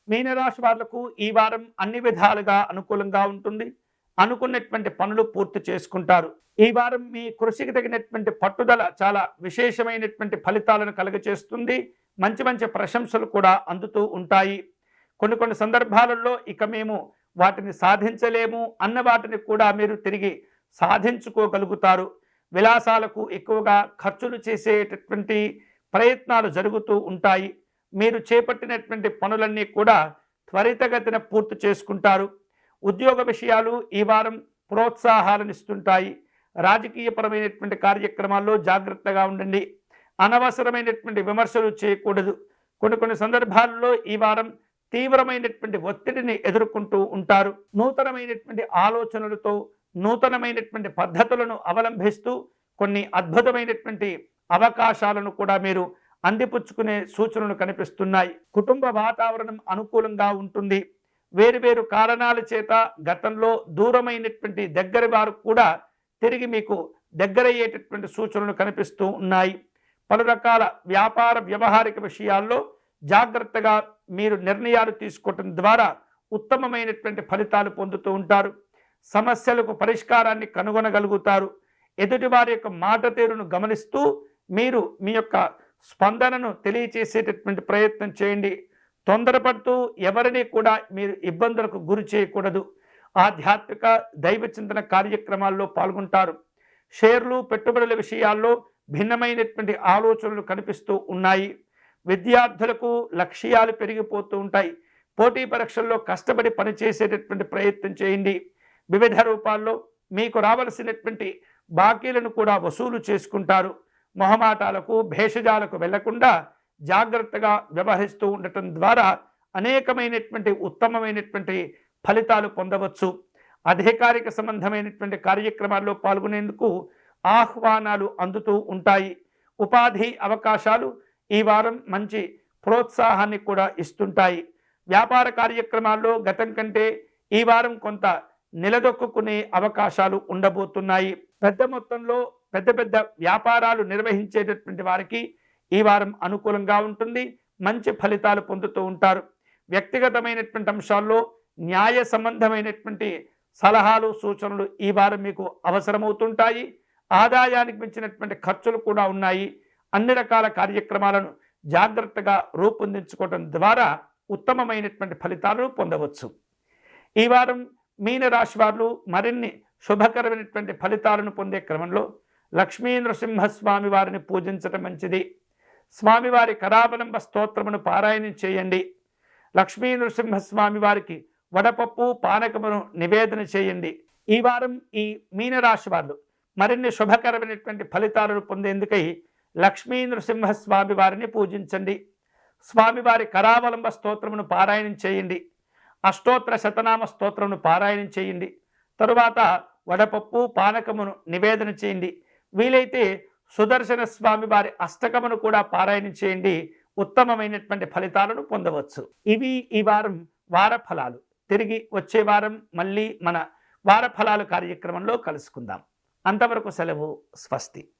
మీనరాశి వాళ్లకు ఈ వారం అన్ని విధాలుగా అనుకూలంగా ఉంటుంది. అనుకున్నటువంటి పనులు పూర్తి చేసుకుంటారు. ఈ వారం మీ కృషికి తగినటువంటి పట్టుదల చాలా విశేషమైనటువంటి ఫలితాలను కలుగచేస్తుంది. మంచి మంచి ప్రశంసలు కూడా అందుతూ ఉంటాయి. కొన్ని సందర్భాలలో ఇక మేము వాటిని సాధించలేము అన్న వాటిని కూడా మీరు తిరిగి సాధించుకోగలుగుతారు. విలాసాలకు ఎక్కువగా ఖర్చులు చేసేటటువంటి ప్రయత్నాలు జరుగుతూ ఉంటాయి. మీరు చేపట్టినటువంటి పనులన్నీ కూడా త్వరితగతిన పూర్తి చేసుకుంటారు. ఉద్యోగ విషయాలు ఈ వారం ప్రోత్సాహాలను ఇస్తుంటాయి. రాజకీయపరమైనటువంటి కార్యక్రమాల్లో జాగ్రత్తగా ఉండండి. అనవసరమైనటువంటి విమర్శలు చేయకూడదు. కొన్ని సందర్భాల్లో ఈ వారం తీవ్రమైనటువంటి ఒత్తిడిని ఎదుర్కొంటూ ఉంటారు. నూతనమైనటువంటి ఆలోచనలతో నూతనమైనటువంటి పద్ధతులను అవలంబిస్తూ కొన్ని అద్భుతమైనటువంటి అవకాశాలను కూడా మీరు అందిపుచ్చుకునే సూచనలు కనిపిస్తున్నాయి. కుటుంబ వాతావరణం అనుకూలంగా ఉంటుంది. వేరు కారణాల చేత గతంలో దూరమైనటువంటి దగ్గరి వారు కూడా తిరిగి మీకు దగ్గరయ్యేటటువంటి సూచనలు కనిపిస్తూ ఉన్నాయి. పలు రకాల వ్యాపార వ్యవహారిక విషయాల్లో జాగ్రత్తగా మీరు నిర్ణయాలు తీసుకోవటం ద్వారా ఉత్తమమైనటువంటి ఫలితాలు పొందుతూ ఉంటారు. సమస్యలకు పరిష్కారాన్ని కనుగొనగలుగుతారు. ఎదుటివారి యొక్క మాట తీరును గమనిస్తూ మీరు మీ యొక్క స్పందనను తెలియచేసేటటువంటి ప్రయత్నం చేయండి. తొందరపడుతూ ఎవరిని కూడా మీరు ఇబ్బందులకు గురి చేయకూడదు. ఆధ్యాత్మిక దైవ చింతన కార్యక్రమాల్లో పాల్గొంటారు. షేర్లు పెట్టుబడుల విషయాల్లో భిన్నమైనటువంటి ఆలోచనలు కనిపిస్తూ ఉన్నాయి. విద్యార్థులకు లక్ష్యాలు పెరిగిపోతూ ఉంటాయి. పోటీ పరీక్షల్లో కష్టపడి పనిచేసేటటువంటి ప్రయత్నం చేయండి. వివిధ రూపాల్లో మీకు రావలసినటువంటి బాకీలను కూడా వసూలు చేసుకుంటారు. మొహమాటాలకు భేషజాలకు వెళ్లకుండా జాగ్రత్తగా వ్యవహరిస్తూ ఉండటం ద్వారా అనేకమైనటువంటి ఉత్తమమైనటువంటి ఫలితాలు పొందవచ్చు. అధికారిక సంబంధమైనటువంటి కార్యక్రమాల్లో పాల్గొనేందుకు ఆహ్వానాలు అందుతూ ఉంటాయి. ఉపాధి అవకాశాలు ఈ వారం మంచి ప్రోత్సాహాన్ని కూడా ఇస్తుంటాయి. వ్యాపార కార్యక్రమాల్లో గతం కంటే ఈ వారం కొంత నిలదొక్కునే అవకాశాలు ఉండబోతున్నాయి. పెద్ద మొత్తంలో పెద్ద వ్యాపారాలు నిర్వహించేటటువంటి వారికి ఈ వారం అనుకూలంగా ఉంటుంది. మంచి ఫలితాలు పొందుతూ ఉంటారు. వ్యక్తిగతమైనటువంటి అంశాల్లో న్యాయ సంబంధమైనటువంటి సలహాలు సూచనలు ఈ వారం మీకు అవసరమవుతుంటాయి. ఆదాయానికి మించినటువంటి ఖర్చులు కూడా ఉన్నాయి. అన్ని రకాల కార్యక్రమాలను జాగ్రత్తగా రూపొందించుకోవడం ద్వారా ఉత్తమమైనటువంటి ఫలితాలను పొందవచ్చు. ఈ వారం మీనరాశి వారు మరిన్ని శుభకరమైనటువంటి ఫలితాలను పొందే క్రమంలో లక్ష్మీ నృసింహస్వామి వారిని పూజించడం మంచిది. స్వామివారి కరావలంబ స్తోత్రమును పారాయణం చేయండి. లక్ష్మీ నృసింహస్వామి వారికి వడపప్పు పానకమును నివేదన చేయండి. ఈ వారం ఈ మీనరాశి వారు మరిన్ని శుభకరమైనటువంటి ఫలితాలను పొందేందుకై లక్ష్మీ నృసింహస్వామి వారిని పూజించండి. స్వామివారి కరావలంబ స్తోత్రమును పారాయణం చేయండి. అష్టోత్తర శతనామ స్తోత్రమును పారాయణం చేయండి. తరువాత వడపప్పు పానకమును నివేదన చేయండి. వీలైతే సుదర్శన స్వామి వారి అష్టకమును కూడా పారాయణం చేయండి. ఉత్తమమైనటువంటి ఫలితాలను పొందవచ్చు. ఇవి ఈ వారం వార ఫలాలు. తిరిగి వచ్చే వారం మళ్ళీ మన వార ఫలాలు కార్యక్రమంలో కలుసుకుందాం. అంతవరకు సెలవు. స్వస్తి.